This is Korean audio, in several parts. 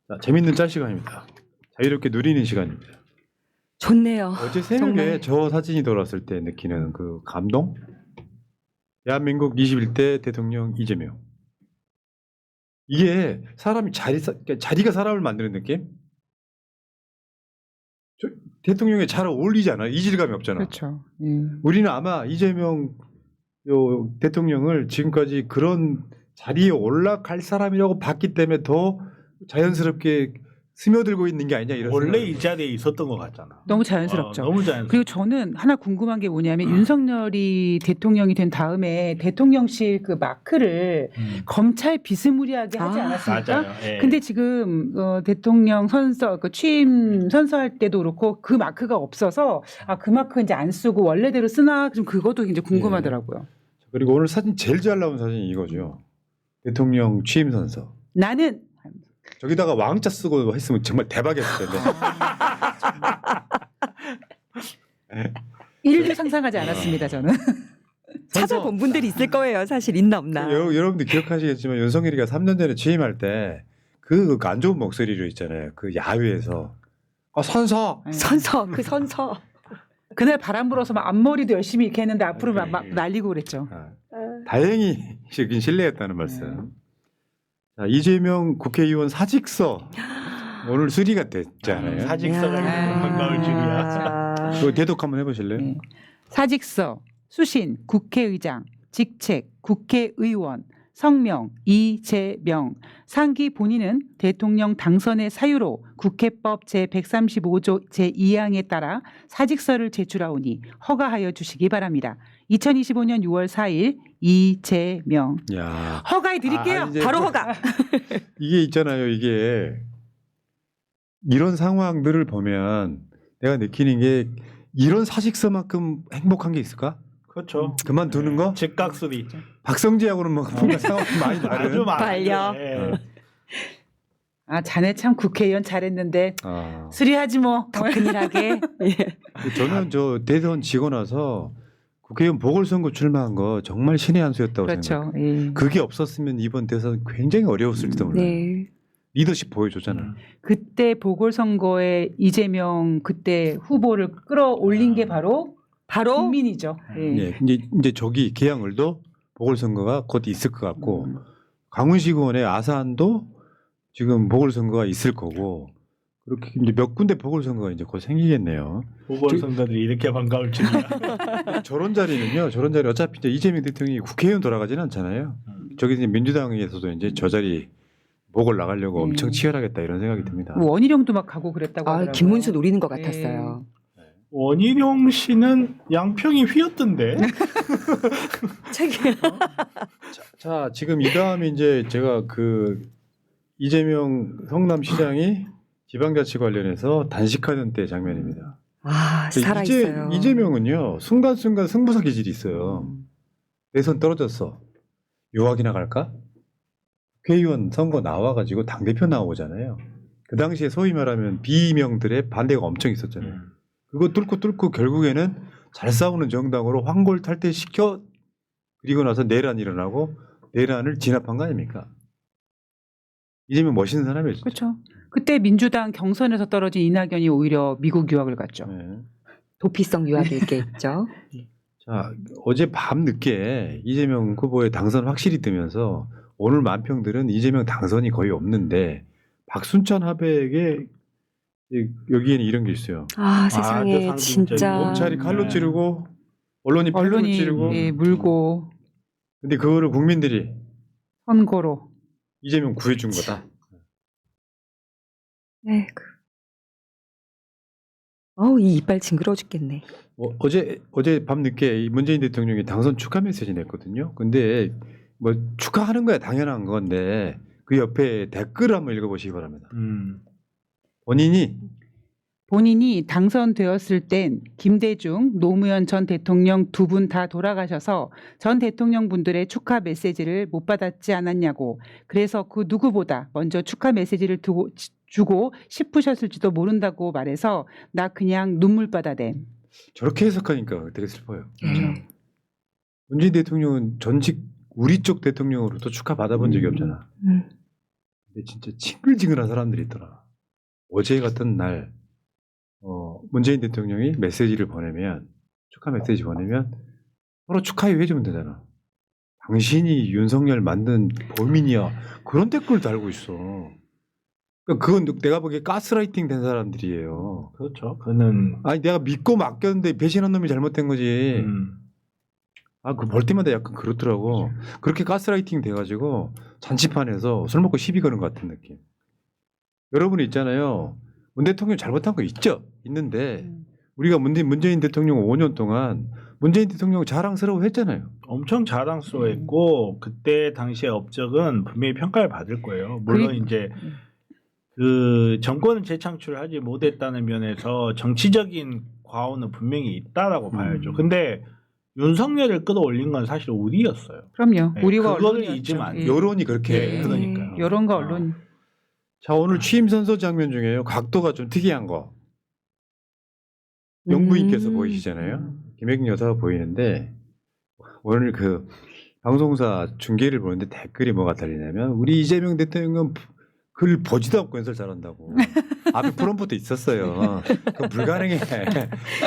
자, 재밌는 짤 시간입니다. 자유롭게 누리는 시간입니다. 좋네요. 어제 새벽에 정말. 저 사진이 돌아왔을 때 느끼는 그 감동? 대한민국 21대 대통령 이재명. 이게 사람이 그러니까 자리가 사람을 만드는 느낌? 대통령에 잘 어울리지 않아요? 이질감이 없잖아. 그렇죠. 우리는 아마 이재명 대통령을 지금까지 그런 자리에 올라갈 사람이라고 봤기 때문에 더 자연스럽게 스며들고 있는 게 아니냐 이런 원래 생각이. 이 자리에 있었던 것 같잖아. 너무 자연스럽죠. 너무 자연스럽. 그리고 저는 하나 궁금한 게 뭐냐면 윤석열이 대통령이 된 다음에 대통령실 그 마크를 검찰 비스무리하게 하지 않았습니까? 맞아요. 예. 근데 지금 대통령 선서 그 취임 선서할 때도 그렇고 그 마크가 없어서 그 마크 이제 안 쓰고 원래대로 쓰나 좀 그것도 이제 궁금하더라고요. 그리고 오늘 사진 제일 잘 나온 사진이 이거죠. 대통령 취임 선서. 나는 저기다가 왕자 쓰고 했으면 정말 대박이었을 텐데. 일도 상상하지 않았습니다. 저는. 찾아본 분들이 있을 거예요. 사실 있나 없나. 여러분들 기억하시겠지만 윤석열이가 3년 전에 취임할 때 그 안 좋은 목소리로 있잖아요. 그 야외에서 선서. 선서 그 선서. 그날 바람 불어서 막 앞머리도 열심히 이렇게 했는데 앞으로 막 날리고 그랬죠. 다행히 여긴 실례했다는 말씀. 자, 이재명 국회의원 사직서 오늘 수리가 됐잖아요. 사직서가 이렇게 반가울 줄이야. 그거 대독 한번 해보실래요? 네. 사직서, 수신, 국회의장, 직책, 국회의원, 성명, 이재명, 상기 본인은 대통령 당선의 사유로 국회법 제135조 제2항에 따라 사직서를 제출하오니 허가하여 주시기 바랍니다. 2025년 6월 4일 이재명. 야, 허가해 드릴게요. 이제 바로 허가. 이게 있잖아요. 이게 이런 상황들을 보면 내가 느끼는 게 이런 사직서만큼 행복한 게 있을까? 그렇죠. 그만두는 거? 즉각 수리. 박성지하고는 뭔가 상황이 많이 아주 다른. 빨려. 예. 자네 참 국회의원 잘했는데 아, 수리하지 뭐. 더 큰일하게. 예. 저는 저 대선 지고 나서 국회의원 보궐선거 출마한 거 정말 신의 한 수였다고 그렇죠. 생각해요. 예. 그게 없었으면 이번 대선 굉장히 어려웠을지도 몰라요. 네. 리더십 보여줬잖아요. 그때 보궐선거에 이재명 그때 후보를 끌어올린 게 바로 국민이죠. 예. 예, 이제 저기 계양을도 보궐선거가 곧 있을 것 같고 강훈시의원의 아산도 지금 보궐선거가 있을 거고 그렇게 이제 몇 군데 보궐선거가 이제 곧 생기겠네요. 보궐선거들이 이렇게 반가울 줄이야. 저런 자리는요. 저런 자리 어차피 이제 이재명 대통령이 국회의원 돌아가지는 않잖아요. 저기 이제 민주당에서도 이제 저 자리 보궐 나가려고 엄청 치열하겠다 이런 생각이 듭니다. 원희룡도 막 가고 그랬다고 하더라고요. 김문수 노리는 것 같았어요. 원희룡 씨는 양평이 휘었던데. 책임. 자, 지금 이 다음에 이제 제가 그 이재명 성남시장이 지방자치 관련해서 단식하던 때 장면입니다. 살아 있어요. 이재명은요 순간순간 승부사 기질이 있어요. 대선 떨어졌어. 유학이나 갈까? 국회의원 선거 나와가지고 당 대표 나오잖아요. 그 당시에 소위 말하면 비명들의 반대가 엄청 있었잖아요. 그거 뚫고 결국에는 잘 싸우는 정당으로 황골탈퇴시켜 그리고 나서 내란 일어나고 내란을 진압한 거 아닙니까? 이재명 멋있는 사람이에요. 진짜. 그렇죠. 그때 민주당 경선에서 떨어진 이낙연이 오히려 미국 유학을 갔죠. 네. 도피성 유학이 있겠죠. 자, 어제 밤 늦게 이재명 후보의 당선 확실히 뜨면서 오늘 만평들은 이재명 당선이 거의 없는데 박순찬 하백의 여기에는 이런 게 있어요. 세상에 저 진짜. 검찰이 칼로 찌르고 언론이 칼로 언론이 찌르고 물고 근데 그거를 국민들이 선거로. 이재명 구해준 거다. 이 이빨 징그러워 죽겠네. 어제 밤 늦게 이 문재인 대통령이 당선 축하 메시지 냈거든요. 근데 뭐 축하하는 거야 당연한 건데 그 옆에 댓글을 한번 읽어보시기 바랍니다. 본인이 당선되었을 땐 김대중, 노무현 전 대통령 두 분 다 돌아가셔서 전 대통령 분들의 축하 메시지를 못 받았지 않았냐고. 그래서 그 누구보다 먼저 축하 메시지를 주고 싶으셨을지도 모른다고 말해서 나 그냥 눈물 받아댐. 저렇게 해석하니까 되게 슬퍼요. 문재인 대통령은 전직 우리 쪽 대통령으로도 축하 받아본 적이 없잖아. 근데 진짜 징글징글한 사람들이 있더라. 어제 같은 날 문재인 대통령이 메시지를 보내면 축하 메시지 보내면 서로 축하해 해주면 되잖아. 당신이 윤석열 만든 범인이야. 그런 댓글 달고 있어. 그러니까 그건 내가 보기에 가스라이팅 된 사람들이에요. 그렇죠. 그는 아니 내가 믿고 맡겼는데 배신한 놈이 잘못된 거지. 그 볼 때마다 약간 그렇더라고. 그렇게 가스라이팅 돼가지고 잔치판에서 술 먹고 시비 거는 것 같은 느낌. 여러분 있잖아요. 문 대통령 잘못한 거 있죠? 있는데 우리가 문재인 대통령 5년 동안 문재인 대통령 자랑스러워 했잖아요. 엄청 자랑스러워했고 그때 당시의 업적은 분명히 평가를 받을 거예요. 물론 이제 그 정권을 재창출하지 못했다는 면에서 정치적인 과오는 분명히 있다라고 봐야죠. 근데 윤석열을 끌어올린 건 사실 우리였어요. 그럼요. 네, 우리와 그거를 언론이었죠. 잊으면 안 예. 돼요. 여론이 그렇게. 네, 그러니까요. 여론과 언론. 자 오늘 취임 선서 장면 중에요. 각도가 좀 특이한 거. 영부인께서 보이시잖아요. 김혜경 여사가 보이는데 오늘 그 방송사 중계를 보는데 댓글이 뭐가 달리냐면 우리 이재명 대통령은 글 보지도 않고 연설 잘한다고. 앞에 프롬프트 있었어요. 그건 불가능해.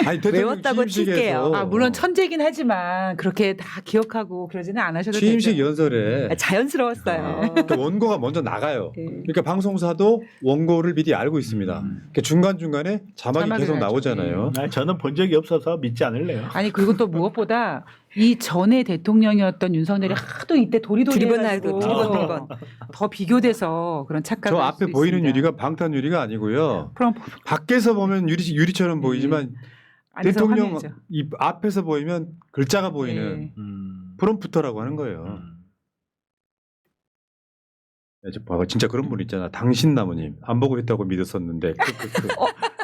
아니 대통령 외웠다고 취임식에서 칠게요. 물론 천재긴 하지만 그렇게 다 기억하고 그러지는 않으셔도 취임식 되죠. 연설에 자연스러웠어요. 그러니까 원고가 먼저 나가요. 네. 그러니까 방송사도 원고를 미리 알고 있습니다. 그러니까 중간중간에 자막이 자막을 계속 해야죠. 나오잖아요. 저는 본 적이 없어서 믿지 않을래요. 아니 그리고 또 무엇보다 이 전에 대통령이었던 윤석열이 하도 이때 도리도리 해가지고 두리번. 더 비교돼서 그런 착각을 저 할 앞에 수 보이는 있습니다. 유리가 방탄 유리가 아니고요. 프롬프 밖에서 보면 유리처럼 보이지만 안에서 대통령 화면이죠. 이 앞에서 보이면 글자가 보이는 네. 프롬프터라고 하는 거예요. 저 봐봐 진짜 그런 분 있잖아. 당신 나무님 안 보고 했다고 믿었었는데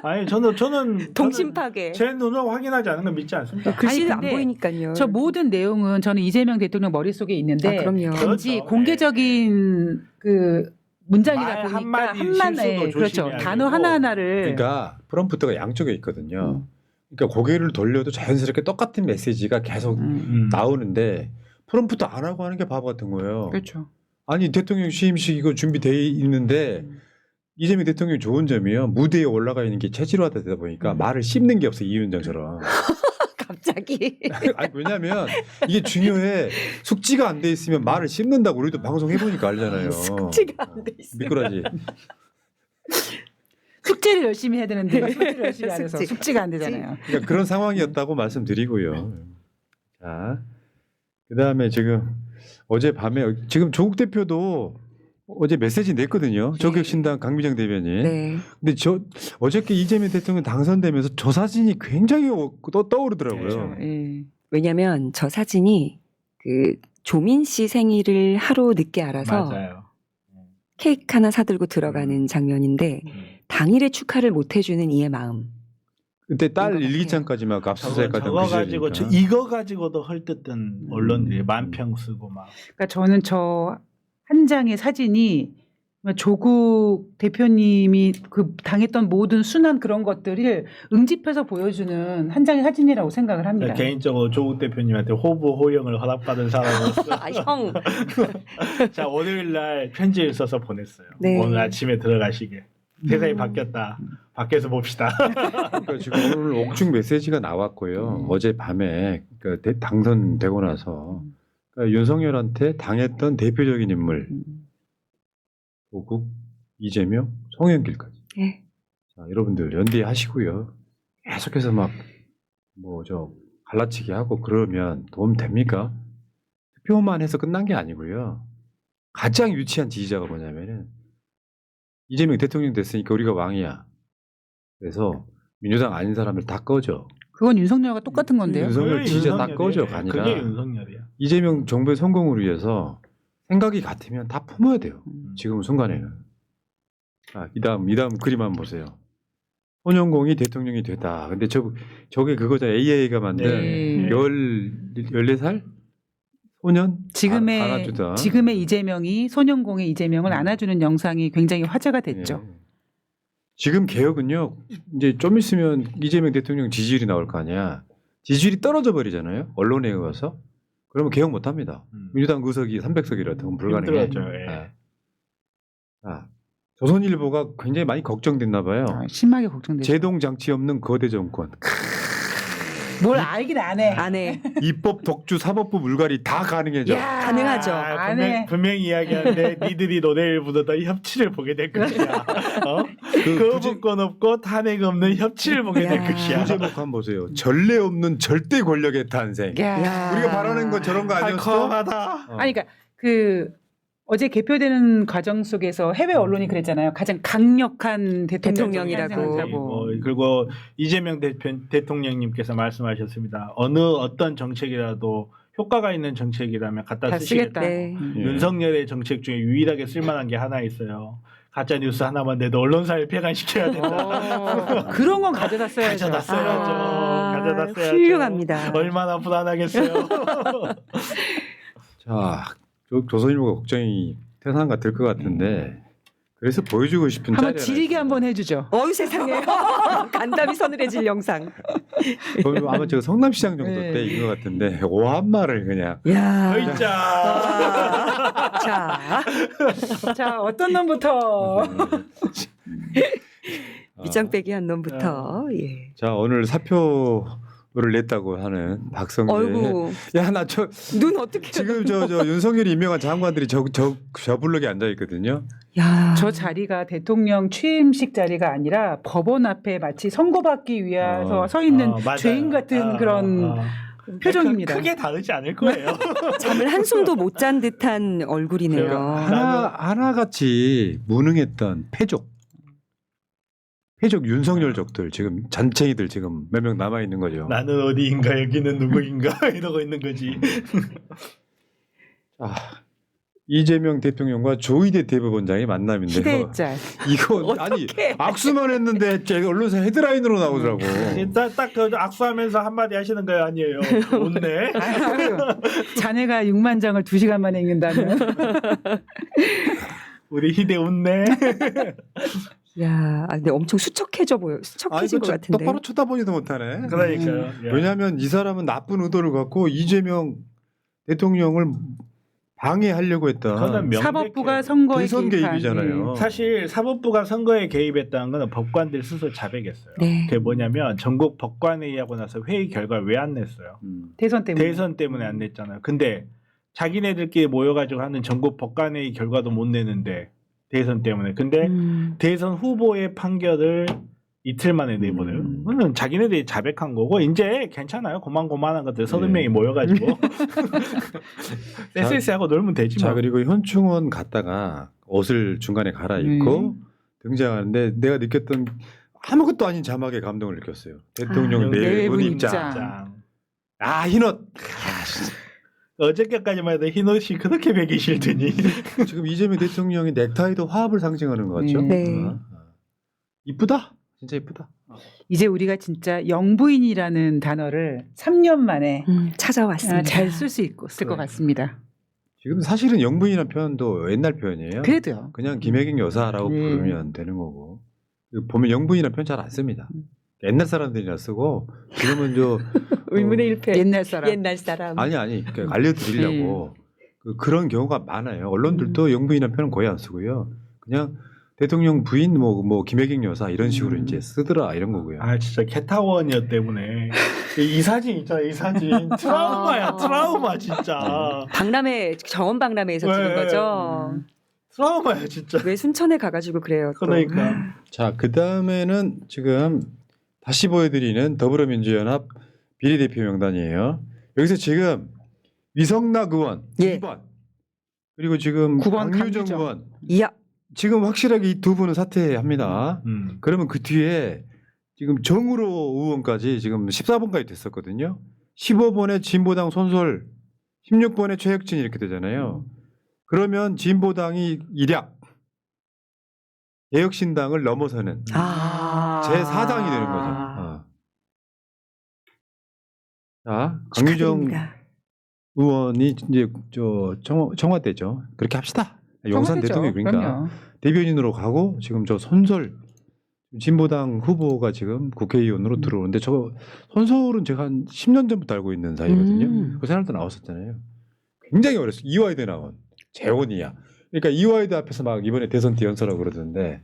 아니 저는 동심 파괴. 제 눈으로 확인하지 않은 건 믿지 않습니다. 글씨는 아니, 안 근데 보이니까요. 저 모든 내용은 저는 이재명 대통령 머릿속에 있는데 아, 그럼요. 단지 그렇죠. 공개적인 그 문장이다 말 보니까 한마디 한마디에 실수도 그렇죠. 조심해야 단어 되고. 하나하나를 그러니까 프롬프터가 양쪽에 있거든요. 그러니까 고개를 돌려도 자연스럽게 똑같은 메시지가 계속 나오는데 프롬프터 안 하고 하는 게 바보 같은 거예요. 그렇죠. 아니 대통령 취임식 이거 준비돼 있는데 이재명 대통령이 좋은 점이요. 무대에 올라가 있는 게 체질화되다 보니까 말을 씹는 게 없어 이윤정처럼. 갑자기. 아니, 왜냐면 이게 중요해. 숙지가 안 돼 있으면 말을 씹는다고 우리도 방송 해보니까 알잖아요. 숙지가 안 돼 있어요. 미꾸라지. 숙제를 열심히 해야 되는데 숙제를 열심히 안 해서 숙지. 숙지가 안 되잖아요. 그러니까 그런 상황이었다고 말씀드리고요. 자, 그다음에 지금 어제 밤에 지금 조국 대표도 어제 메시지 냈거든요. 저격신당 강미정 대변인. 네. 근데 어저께 이재명 대통령 당선되면서 저 사진이 굉장히 떠오르더라고요. 예. 왜냐면 저 사진이 그 조민 씨 생일을 하루 늦게 알아서 맞아요. 케이크 하나 사들고 들어가는 장면인데 당일에 축하를 못 해주는 이의 마음. 그때 딸 이거 일기장까지 막 압수수색하던 저거 그 가지고 시절이니까. 이거 가지고도 헐뜯던 언론들이 만평 쓰고 막. 그러니까 저는 저 한 장의 사진이 조국 대표님이 그 당했던 모든 순한 그런 것들을 응집해서 보여주는 한 장의 사진이라고 생각을 합니다. 개인적으로 조국 대표님한테 호부 호영을 허락받은 사람으로서 아, 형. 자 월요일 날 편지를 써서 보냈어요. 네. 오늘 아침에 들어가시게. 세상이 바뀌었다. 밖에서 봅시다. 그러니까 지금 오늘 옥중 메시지가 나왔고요. 어제 밤에 그러니까 당선되고 나서 그러니까 윤석열한테 당했던 대표적인 인물 조국, 이재명, 송영길까지. 네. 자, 여러분들 연대하시고요. 계속해서 막 갈라치기 하고 그러면 도움 됩니까? 투표만 해서 끝난 게 아니고요. 가장 유치한 지지자가 뭐냐면은 이재명 대통령 됐으니까 우리가 왕이야. 그래서 민주당 아닌 사람을 다 꺼져. 그건 윤석열과 똑같은 건데요. 윤석열 그게 진짜 다 윤석열이에요. 꺼져가 아니라 그게 윤석열이야. 이재명 정부의 성공을 위해서 생각이 같으면 다 품어야 돼요. 지금 순간에는. 자, 이 다음 그림 한번 보세요. 손영공이 대통령이 되다. 근데 저게 그거죠. AI가 만든 네. 14살 소년 안아주던. 지금의 이재명이 손영공의 이재명을 안아주는 영상이 굉장히 화제가 됐죠. 예. 지금 개혁은요. 이제 좀 있으면 이재명 대통령 지지율이 나올 거 아니야. 지지율이 떨어져 버리잖아요. 언론에 의해서. 그러면 개혁 못 합니다. 민주당 의석이 300석이라 더 불가능해. 힘들어져요. 예. 아, 조선일보가 굉장히 많이 걱정됐나 봐요. 심하게 걱정되죠. 제동 장치 없는 거대 정권. 뭘 알긴 안 해. 안 해. 입법, 독주, 사법부 물갈이 다 가능해져. 야, 가능하죠. 안 해. 분명히 이야기하는데 니들이 노래를 부르다 협치를 보게 될 것이야. 어? 거부권 없고 탄핵 없는 협치를 보게 될 야. 것이야. 부제목 한번 보세요. 전례 없는 절대 권력의 탄생. 야. 우리가 바라는 건 저런 거 아니었어? 달콤하다. 아니 그러니까 그 어제 개표되는 과정 속에서 해외 언론이 그랬잖아요. 가장 강력한 대통령이라고. 그리고 이재명 대통령님께서 말씀하셨습니다. 어떤 정책이라도 효과가 있는 정책이라면 갖다 다 쓰시겠다. 쓰겠다. 네. 예. 윤석열의 정책 중에 유일하게 쓸만한 게 하나 있어요. 가짜 뉴스 하나만 내도 언론사를 폐간시켜야 된다. 그런 건 가져다 써야죠. 가져다 써야죠. 가져다 써야죠. 훌륭합니다. 얼마나 불안하겠어요. 자, 조선일보가 걱정이 태산가 될 것 같은데 그래서 보여주고 싶은 한번 짤이 지리게 하나 한번 해주죠. 어유 세상에. 간담이 서늘해질 영상. 있어요. 아마 저 성남시장 정도 네. 때인 것 같은데 오한말을 그냥 야. 의자. 자, 자 어떤 놈부터. 밑장 빼기 한 놈부터. 예. 자 오늘 사표를 냈다고 하는 박성재. 어이구, 야나 저 눈 어떻게? 지금 저 윤석열이 임명한 장관들이 저 블럭에 앉아 있거든요. 야, 저 자리가 대통령 취임식 자리가 아니라 법원 앞에 마치 선고받기 위해서 서 있는 맞아요. 죄인 같은 그런 표정입니다. 크게 다르지 않을 거예요. 잠을 한숨도 못 잔 듯한 얼굴이네요. 그러니까 하나같이 무능했던 패족 윤석열족들 지금 잔챙이들 지금 몇 명 남아 있는 거죠. 나는 어디인가 여기는 누구인가 이러고 있는 거지. 아, 이재명 대통령과 조희대 대법원장의 만남인데요. 시대의 짤. 이거 아니 악수만 했는데 제가 언론사 헤드라인으로 나오더라고. 딱그 악수하면서 한마디 하시는 거 아니에요. 웃네. 아유, 자네가 6만 장을 2시간 만에 읽는다면. 우리 희대 웃네. 야, 아, 근데 엄청 수척해진 것 같은데. 똑바로 쳐다보지도 못하네. 그러니까요. 왜냐하면 이 사람은 나쁜 의도를 갖고 이재명 대통령을 방해하려고 했던 그거는 명백해요. 사법부가 선거에 대선 개입한, 개입이잖아요. 사실 사법부가 선거에 개입했다는 건 법관들 스스로 자백했어요. 네. 그게 뭐냐면 전국 법관회의하고 나서 회의 결과를 왜 안 냈어요? 대선 때문에. 대선 때문에 안 냈잖아요. 근데 자기네들끼리 모여가지고 하는 전국 법관회의 결과도 못 내는데 대선 때문에. 근데 대선 후보의 판결을 이틀 만에 내보내요. 그거는 자기네들이 자백한 거고 이제 괜찮아요. 고만고만한 것들 30명이 모여가지고 SS하고 놀면 되지 자 뭐. 그리고 현충원 갔다가 옷을 중간에 갈아입고 등장하는데 내가 느꼈던 아무것도 아닌 자막에 감동을 느꼈어요. 대통령 내분 입장. 짱. 아 흰옷. 어저께까지만 해도 흰옷이 그렇게 배기 싫더니 지금 이재명 대통령이 넥타이도 화합을 상징하는 것 같죠? 네. 이쁘다. 진짜 이쁘다. 이제 우리가 진짜 영부인이라는 단어를 3년 만에 찾아왔습니다. 잘 쓸 수 있을 것 같습니다. 지금 사실은 영부인이라는 표현도 옛날 표현이에요. 그래도요. 그냥 김혜경 여사라고 네. 부르면 되는 거고. 보면 영부인이라는 표현 잘 안 씁니다. 옛날 사람들이나 쓰고 지금은 의문의 일패. 옛날 사람. 옛날 사람. 아니 그러니까 알려드리려고 그런 경우가 많아요. 언론들도 영부인이라는 표현 거의 안 쓰고요. 그냥 대통령 부인 뭐 김혜경 여사 이런 식으로 이제 쓰더라 이런 거고요. 아 진짜 캣타원이었 때문에 이 사진 있잖아. 이 사진 트라우마야. 트라우마 진짜. 정원 박람회에서 찍은 네. 거죠. 트라우마야 진짜. 왜 순천에 가가지고 그래요? 또. 그러니까. 자, 그 다음에는 지금 다시 보여드리는 더불어민주연합 비례대표 명단이에요. 여기서 지금 위성락 의원 예. 2번 그리고 지금 9번 강유정 강유정. 의원 이야. 지금 확실하게 이 두 분은 사퇴합니다. 음. 그러면 그 뒤에 지금 정우로 의원까지 지금 14번까지 됐었거든요. 15번에 진보당 손설, 16번에 최혁진 이렇게 되잖아요. 그러면 진보당이 일약 개혁신당을 넘어서는 제4당이 되는 거죠. 자, 강유정 축하드립니다. 의원이 이제 청와대죠. 그렇게 합시다. 용산 청와대죠. 대통령이 그러니까 그럼요. 대변인으로 가고 지금 저 손설 진보당 후보가 지금 국회의원으로 들어오는데 저 손설은 제가 한 10년 전부터 알고 있는 사이거든요. 그 사람도 나왔었잖아요. 굉장히 어렸어요. 이화여대 나온 재혼이야. 그러니까 이화여대 앞에서 막 이번에 대선 때 연설하고 그러던데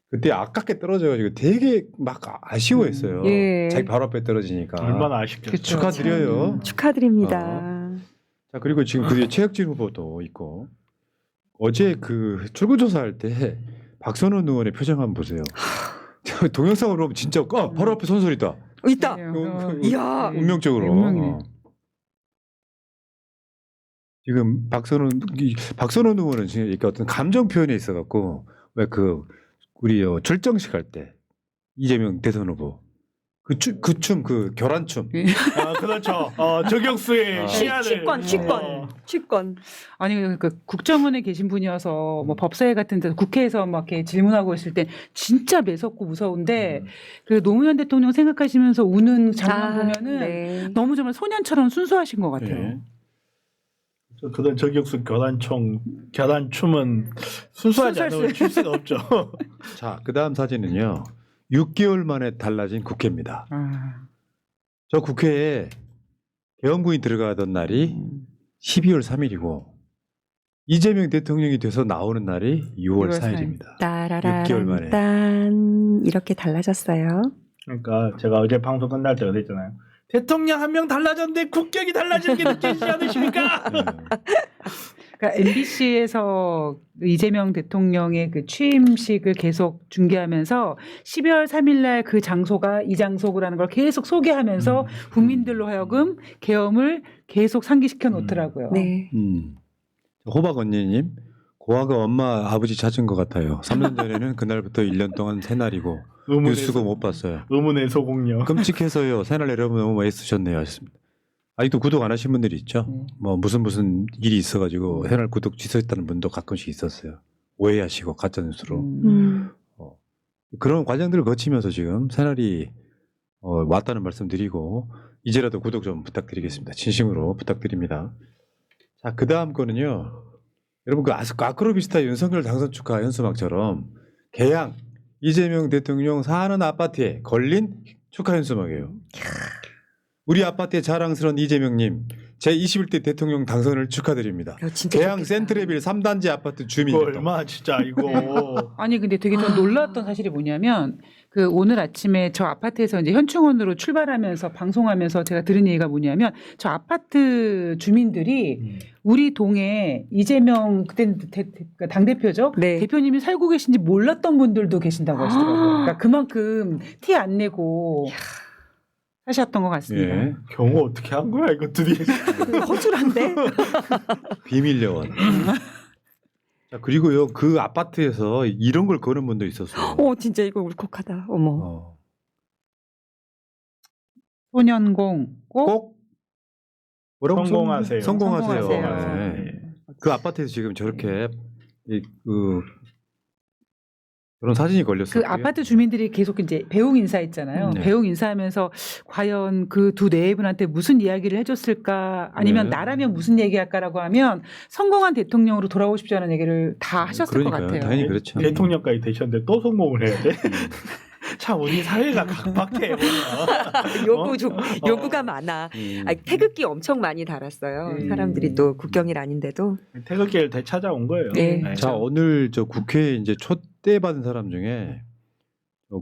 그때 아깝게 떨어져가지고 되게 막 아쉬워했어요. 예. 자기 바로 앞에 떨어지니까. 얼마나 아쉽겠어요. 그쵸. 축하드려요. 축하드립니다. 자 그리고 지금 그 뒤에 최혁진 후보도 있고 어제 그 출구조사할 때 박선원 의원의 표정 한번 보세요. 저 동영상으로 보면 진짜 바로 앞에 선설이다. 있다. 이야. 운명적으로. 운명이네. 지금 박선원 의원은 지금 이렇게 어떤 감정 표현에 있어갖고 왜 그 우리 출정식 할 때 이재명 대선 후보 그 춤 그 결란춤 아, 그렇죠. 저격수의 시야를 취권. 아니 그 국정원에 계신 분이어서 뭐 법사위 같은 데 국회에서 막 이렇게 질문하고 있을 때 진짜 매섭고 무서운데 그 노무현 대통령 생각하시면서 우는 장면 보면은 네. 너무 정말 소년처럼 순수하신 것 같아요. 예. 그런 저격수 결란춤은 순수하지 않으면 출 수가 없죠. 자, 그 다음 사진은요. 6개월 만에 달라진 국회입니다. 아, 저 국회에 계엄군이 들어가던 날이 12월 3일이고 이재명 대통령이 돼서 나오는 날이 6월 6월 4일입니다. 6개월 따라라란 만에. 딴 이렇게 달라졌어요. 그러니까 제가 어제 방송 끝날 때 그랬잖아요. 대통령 한 명 달라졌는데 국격이 달라지는 게 느껴지지 않으십니까? 그러니까 MBC에서 이재명 대통령의 그 취임식을 계속 중계하면서 12월 3일날 그 장소가 이 장소라는 걸 계속 소개하면서 국민들로 하여금 계엄을 계속 상기시켜 놓더라고요. 네. 호박 언니님 고아가 엄마 아버지 찾은 것 같아요. 3년 전에는 그날부터 1년 동안 새날이고 뉴스고 못 봤어요. 의문의 소공녀. 끔찍해서요. 새날 여러분 너무 애쓰셨네요. 하셨습니다. 아직도 구독 안 하신 분들이 있죠. 뭐 무슨 일이 있어가지고 새날 구독 취소했다는 분도 가끔씩 있었어요. 오해하시고 가짜 뉴스로 그런 과정들을 거치면서 지금 새날이 왔다는 말씀드리고 이제라도 구독 좀 부탁드리겠습니다. 진심으로 부탁드립니다. 자, 그 다음 거는요. 여러분 그 아크로비스타 윤석열 당선 축하 현수막처럼 개양 이재명 대통령 사는 아파트에 걸린 축하 현수막이에요. 우리 아파트의 자랑스러운 이재명님 제21대 대통령 당선을 축하드립니다. 진짜 개양 좋겠다. 센트레빌 3단지 아파트 이거 주민입니다. 얼마나 진짜 이거. 아니 근데 되게 좀 놀라웠던 사실이 뭐냐면 그 오늘 아침에 저 아파트에서 이제 현충원으로 출발하면서 방송하면서 제가 들은 얘기가 뭐냐면 저 아파트 주민들이 우리 동에 이재명 그때 당 대표죠. 네. 대표님이 살고 계신지 몰랐던 분들도 계신다고 하시더라고요. 그러니까 그만큼 티 안 내고 하셨던 것 같습니다. 예. 경호 어떻게 한 거야 이것들이. 허술한데? 비밀 요원. 자, 그리고요 그 아파트에서 이런 걸 거는 분도 있었어요. 진짜 이거 울컥하다. 어머. 소년공 꼭 뭐라고 성공하세요. 성공하세요. 성공하세요. 네. 그 아파트에서 지금 저렇게 그런 사진이 걸렸어요. 그 아파트 주민들이 계속 이제 배웅 인사했잖아요. 네. 배웅 인사하면서 과연 그 두 네 분한테 무슨 이야기를 해줬을까 아니면 네. 나라면 무슨 얘기할까라고 하면 성공한 대통령으로 돌아오고 싶지 않은 얘기를 다 하셨을 그러니까요. 것 같아요. 당연히 그렇죠. 대통령까지 되셨는데 또 성공을 해야 돼. 참 우리 사회가 각박해. 요구가 많아. 태극기 엄청 많이 달았어요. 사람들이 또 국경일 아닌데도. 태극기를 되찾아온 거예요. 네. 자, 오늘 저 국회에 이제 초대 받은 사람 중에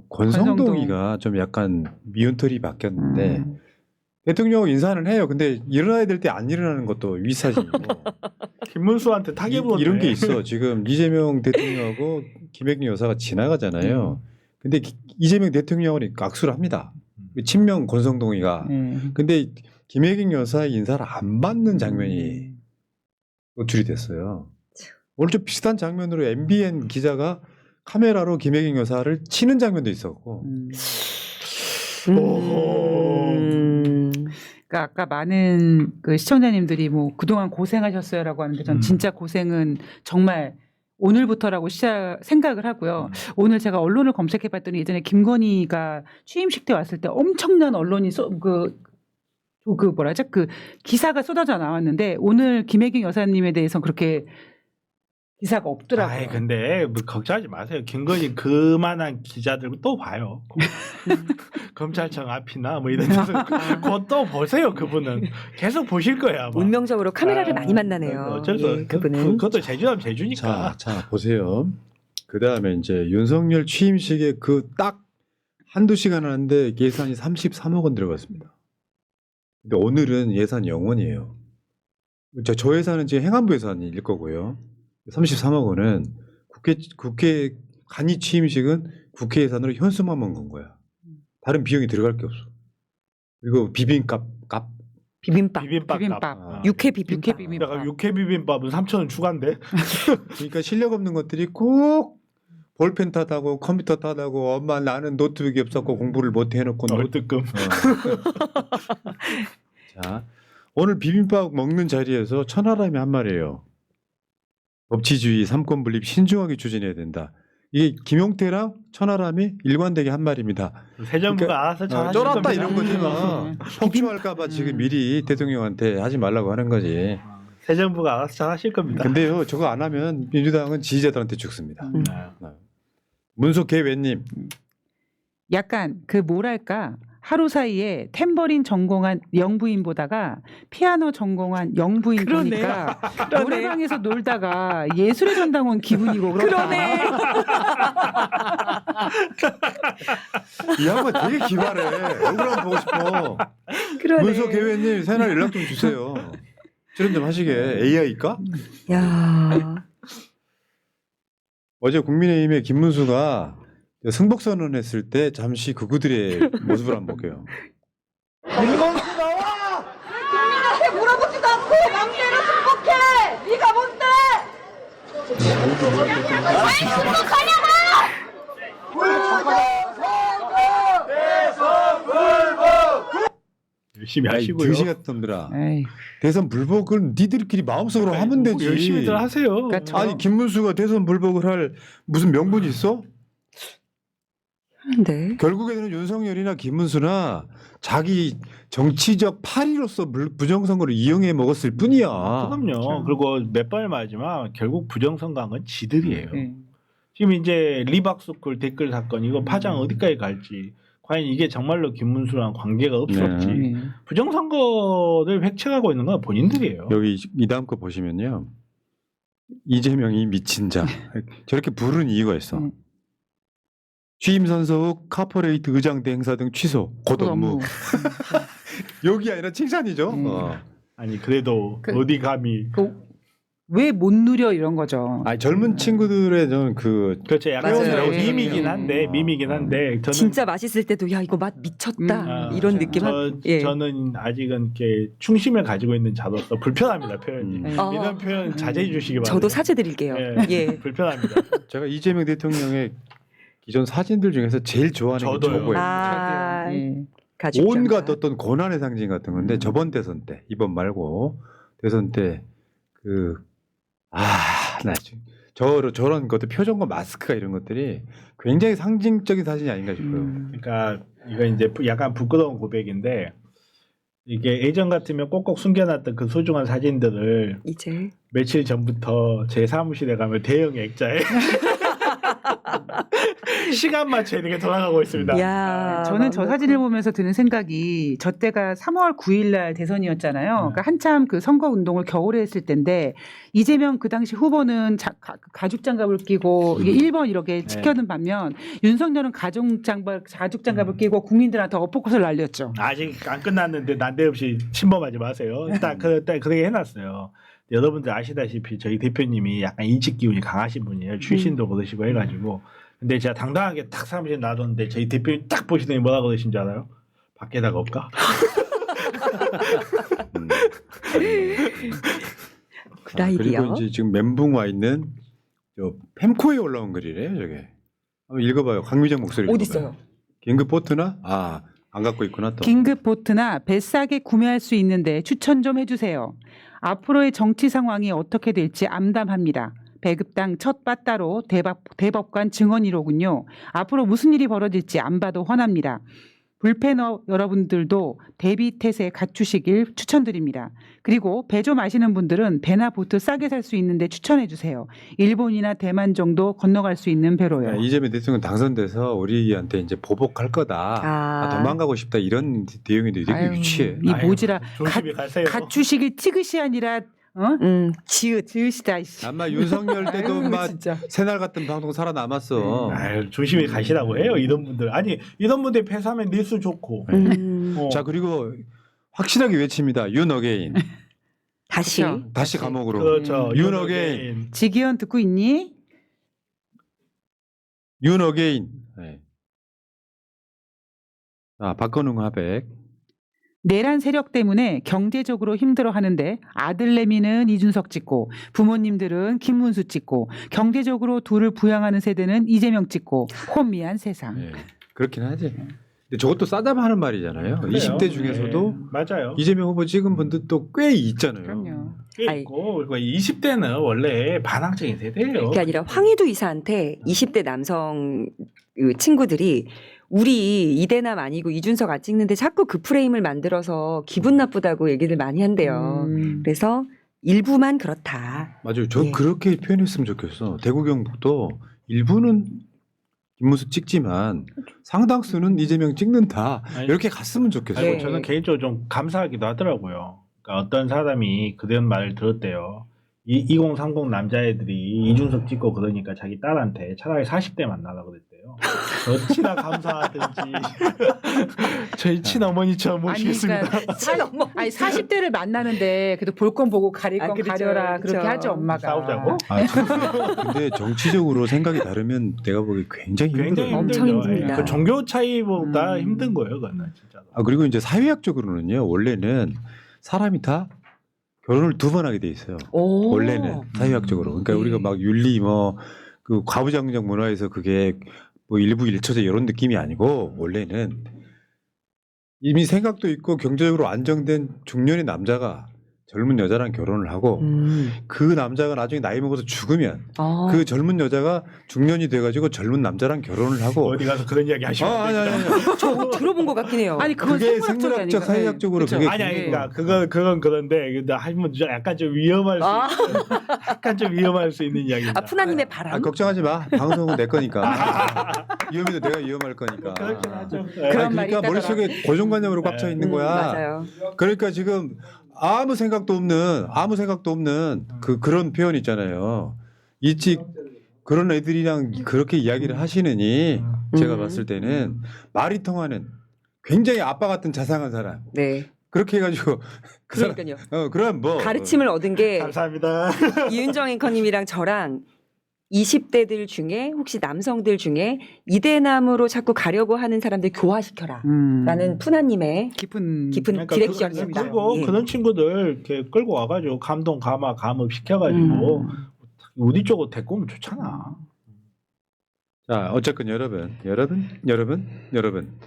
권성동이가 좀 약간 미운털이 바뀌었는데 대통령 인사는 해요. 근데 일어나야 될 때 안 일어나는 것도 윗사진이고 김문수한테 타격을 이런 게 있어. 지금 이재명 대통령하고 김혜경 여사가 지나가잖아요. 근데 이재명 대통령은 악수를 합니다. 친명 권성동이가. 근데 김혜경 여사의 인사를 안 받는 장면이 노출이 됐어요. 오늘 좀 비슷한 장면으로 MBN 기자가 카메라로 김혜경 여사를 치는 장면도 있었고. 그러니까 아까 많은 그 시청자님들이 뭐 그동안 고생하셨어요라고 하는데 전 진짜 고생은 정말 오늘부터라고 생각을 하고요. 오늘 제가 언론을 검색해봤더니 예전에 김건희가 취임식 때 왔을 때 엄청난 언론이 그 기사가 쏟아져 나왔는데 오늘 김혜경 여사님에 대해서 그렇게 기사가 없더라고요. 아이 근데 뭐 걱정하지 마세요. 김건희 그만한 기자들 또 봐요. 검찰청 앞이나 뭐 이런 데서 그거 또 보세요. 그분은 계속 보실 거야. 아마. 운명적으로 카메라를 아, 많이 만나네요. 어쩔 수 예, 없어. 그분은. 그것도 제주하면 제주니까. 자 보세요. 그 다음에 이제 윤석열 취임식에 그 딱 한두 시간 하는데 예산이 33억 원 들어갔습니다. 근데 오늘은 예산 0원이에요. 저 예산은 지금 행안부 예산일 거고요. 33억 원은 국회 간이 취임식은 국회 예산으로 현수막만 건 거야. 다른 비용이 들어갈 게 없어. 그리고 비빔밥 비빔밥. 비빔밥. 아, 육회 비빔밥. 육회 비빔밥. 내가 육회 비빔밥은 3,000원 추가인데. 그러니까 실력 없는 것들이 꼭 볼펜 탓하고 컴퓨터 탓하고 엄마 나는 노트북이 없었고 공부를 못 해놓고 뜨끔. 자 오늘 비빔밥 먹는 자리에서 천하람이 한 말이에요. 법치주의 삼권 분립 신중하게 추진해야 된다. 이게 김용태랑 천하람이 일관되게 한 말입니다. 새 정부가 알아서 잘 하실 쫄았다 겁니다. 이런 거지 막. 폭주할까봐 지금 미리 대통령한테 하지 말라고 하는 거지. 새 정부가 알아서 잘 하실 겁니다. 근데요 저거 안 하면 민주당은 지지자들한테 죽습니다. 네. 문소 개외님 약간 그 뭐랄까 하루 사이에 탬버린 전공한 영부인 보다가 피아노 전공한 영부인 그러네. 보니까 그러네. 노래방에서 놀다가 예술의 전당 온 기분이고 그렇다. 그러네. 이 양반 되게 기발해. 얼굴 한번 보고 싶어. 그러네. 문소 개외님 새날 연락 좀 주세요. 출연 좀 하시게. AI일까? 야. 어제 국민의힘의 김문수가 승복 선언했을 때 잠시 그들의 모습을 한번 볼게요. 국민한테 물어보지도 않고 맘대로 승복해! 네가 뭔데? 왜 승복하냐고! 열심히 아이, 하시고요. 등신 같은 놈들아. 에이, 대선 불복은 니들끼리 마음속으로 하면 되지. 열심히들 하세요. 그러니까 저- 아니 김문수가 대선 불복을 할 무슨 명분이 있어? 네. 결국에는 윤석열이나 김문수나 자기 정치적 파리로서 부정선거를 이용해 먹었을 뿐이야. 그럼요. 그렇죠. 그리고 몇 번을 말하지만 결국 부정선거한 건 지들이에요. 네. 지금 이제 리박스쿨 댓글 사건 이거 파장 어디까지 갈지 과연 이게 정말로 김문수랑 관계가 없었지 네. 부정선거를 획책하고 있는 건 본인들이에요. 여기 이 다음 거 보시면요. 이재명이 미친 자. 저렇게 부른 이유가 있어. 취임 선서 후 카퍼레이트 의장대 행사 등 취소, 곧 업무. 여기 아니라 칭찬이죠. 아니 그래도 그- 어디 감히 왜 못 누려 이런 거죠. 아니 젊은 친구들의 저는 그 그렇죠. 약간 맞아요. 밈이긴 한데 아, 밈이긴 한데 저는 진짜 맛있을 때도 야 이거 맛 미쳤다 이런 느낌. 예. 저는 아직은 이렇게 충심을 가지고 있는 자로서 불편합니다 표현이. 네. 어. 이런 표현 자제해 주시기 바랍니다. 저도 사죄드릴게요. 예. 불편합니다. 제가 이재명 대통령의 기존 사진들 중에서 제일 좋아하는 게 저도요. 저거예요. 아, 네. 가죽 온갖 장갑. 어떤 고난의 상징 같은 건데 저번 대선 때 이번 말고 대선 때 나 지금 저런 것도 표정과 마스크가 이런 것들이 굉장히 상징적인 사진이 아닌가 싶어요. 그러니까 이거 이제 약간 부끄러운 고백인데 이게 예전 같으면 꼭꼭 숨겨놨던 그 소중한 사진들을 이제 며칠 전부터 제 사무실에 가면 대형 액자에 시간 맞춰 이렇게 돌아가고 있습니다. 야, 저는 저 마음 사진을 보면서 드는 생각이 저 때가 3월 9일 날 대선이었잖아요. 그러니까 한참 그 선거 운동을 겨울에 했을 때인데 이재명 그 당시 후보는 가죽 장갑을 끼고 이게 1번 이렇게 지켜는 반면 윤석열은 가죽 장갑을 끼고 국민들한테 어퍼컷을 날렸죠. 아직 안 끝났는데 난데없이 침범하지 마세요. 딱 그렇게 해놨어요. 여러분들 아시다시피 저희 대표님이 약간 인식 기운이 강하신 분이에요. 출신도 그러시고 해가지고. 근데 제가 당당하게 딱 사무실에 놔뒀는데 저희 대표님 딱 보시더니 뭐라 그러신 줄 알아요? 밖에다가 없까? 그 아이디어. 그리고 이제 지금 멘붕 와 있는 저 펜코에 올라온 글이래요, 저게. 한번 읽어봐요. 강미정 목소리. 어디 읽어봐요. 있어요? 긴급 포트나 안 갖고 있구나 또. 긴급 보트나 배 싸게 구매할 수 있는데 추천 좀 해주세요. 앞으로의 정치 상황이 어떻게 될지 암담합니다. 배급당 첫 빠따로 대법관 증언이로군요. 앞으로 무슨 일이 벌어질지 안 봐도 훤합니다. 불펜업 여러분들도 대비 태세 갖추시길 추천드립니다. 그리고 배 좀 아시는 분들은 배나 보트 싸게 살 수 있는데 추천해 주세요. 일본이나 대만 정도 건너갈 수 있는 배로요. 이재명 대통령 당선돼서 우리한테 이제 보복할 거다. 아. 도망가고 싶다 이런 내용인데 되게 아유, 유치해. 이 아유, 모지라 조심히 가세요. 갖추시길 찌그시 아니라 지으시다. 이씨. 아마 윤석열 때도 아유, 막 진짜. 새날 같은 방송 살아남았어. 아유, 조심히 가시라고 해요 이런 분들. 아니 이런 분들 패사하면 뉴스 좋고. 자 그리고 확실하게 외칩니다. 윤어게인. 다시. 그렇죠. 다시 감옥으로. 그렇죠. 윤어게인. 지기현 듣고 있니? 윤어게인. 네. 박건웅 하백. 내란 세력 때문에 경제적으로 힘들어하는데 아들내미는 이준석 찍고 부모님들은 김문수 찍고 경제적으로 둘을 부양하는 세대는 이재명 찍고 혼미한 세상. 네. 그렇긴 하지. 근데 저것도 싸다하는 말이잖아요. 그래요. 20대 중에서도 네, 맞아요. 이재명 후보 찍은 분들도 꽤 있잖아요. 그럼요. 꽤 아이. 있고 그리고 20대는 원래 반항적인 세대예요. 그게 아니라 황희도 이사한테 20대 남성 그 친구들이 우리 이대남 아니고 이준석 안 찍는데 자꾸 그 프레임을 만들어서 기분 나쁘다고 얘기를 많이 한대요. 그래서 일부만 그렇다. 맞아요. 저 예. 그렇게 표현했으면 좋겠어. 대구 경북도 일부는 김문수 찍지만 상당수는 이재명 찍는다. 아니, 이렇게 갔으면 좋겠어요. 아이고, 네. 저는 개인적으로 좀 감사하기도 하더라고요. 그러니까 어떤 사람이 그런 말을 들었대요. 2030 남자애들이 이준석 찍고 그러니까 자기 딸한테 차라리 40대 만나라 그랬대요. 어찌나 감사하든지 저희 친어머니처럼 모시겠습니다. 아니 40대를 만나는데 그래도 볼 건 보고 가릴 건 그렇죠, 가려라 그렇게 그렇죠. 하죠 엄마가. 싸우자고? 근데 정치적으로 생각이 다르면 내가 보기 굉장히 굉장히 힘들어요. 엄청 힘들죠. 힘듭니다. 그 종교 차이보다 힘든 거예요, 그거는 진짜로. 그리고 이제 사회학적으로는요. 원래는 사람이 다 결혼을 2번 하게 돼 있어요. 오. 원래는 사회학적으로. 그러니까 네. 우리가 막 윤리 그 과부장적 문화에서 그게 뭐 일부 일처제 이런 느낌이 아니고 원래는 이미 생각도 있고 경제적으로 안정된 중년의 남자가 젊은 여자랑 결혼을 하고 그 남자가 나중에 나이 먹어서 죽으면 아. 그 젊은 여자가 중년이 돼가지고 젊은 남자랑 결혼을 하고 어디 가서 그런 이야기 하시면 안 아니 됩니다. 아니 저 들어본 것 같긴 해요. 아니 그건 그게 생물학적이 생물학적 아닌가? 사회학적으로 그쵸. 그게 아니 그러니까 그건 그런데 근데 하면 약간 좀 위험할 수 아. 약간 좀 위험할 수 있는 이야기입니다. 푸나님의 바람. 걱정하지 마. 방송은 내 거니까. 위험해도 내가 위험할 거니까. 그렇긴 하죠. 그런 말이 그러니까 있다더라. 머릿속에 고정관념으로 꽉 차 있는 거야. 맞아요. 그러니까 지금 아무 생각도 없는 그런 표현 있잖아요. 일찍 그런 애들이랑 그렇게 이야기를 하시느니 제가 봤을 때는 말이 통하는 굉장히 아빠 같은 자상한 사람. 네. 그렇게 해가지고 그 사람 그러니까요. 그럼 뭐 가르침을 얻은 게 감사합니다. 이은정 앵커님이랑 저랑 20대들 중에 혹시 남성들 중에 이대남으로 자꾸 가려고 하는 사람들 교화시켜라. 라는 푸나님의 깊은 깊은 디렉션입니다. 그리고 예. 그런 친구들 이렇게 끌고 와가지고 감동 감업 시켜가지고 우리 쪽으로 데리고 오면 좋잖아. 자 어쨌건 여러분.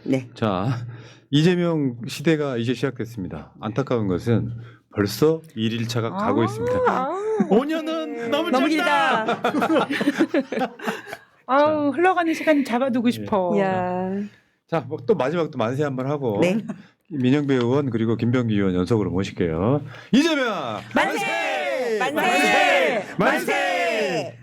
네. 자 이재명 시대가 이제 시작됐습니다. 안타까운 것은 벌써 1일차가 가고 있습니다. 5년은 너무 너무 짧다. 길다. 아우 흘러가는 시간 잡아두고 예. 싶어. 야. 자, 뭐또 마지막 또 만세 한번 하고 네. 민영배 의원 그리고 김병기 의원 연속으로 모실게요. 이재명 만세! 만세! 만세!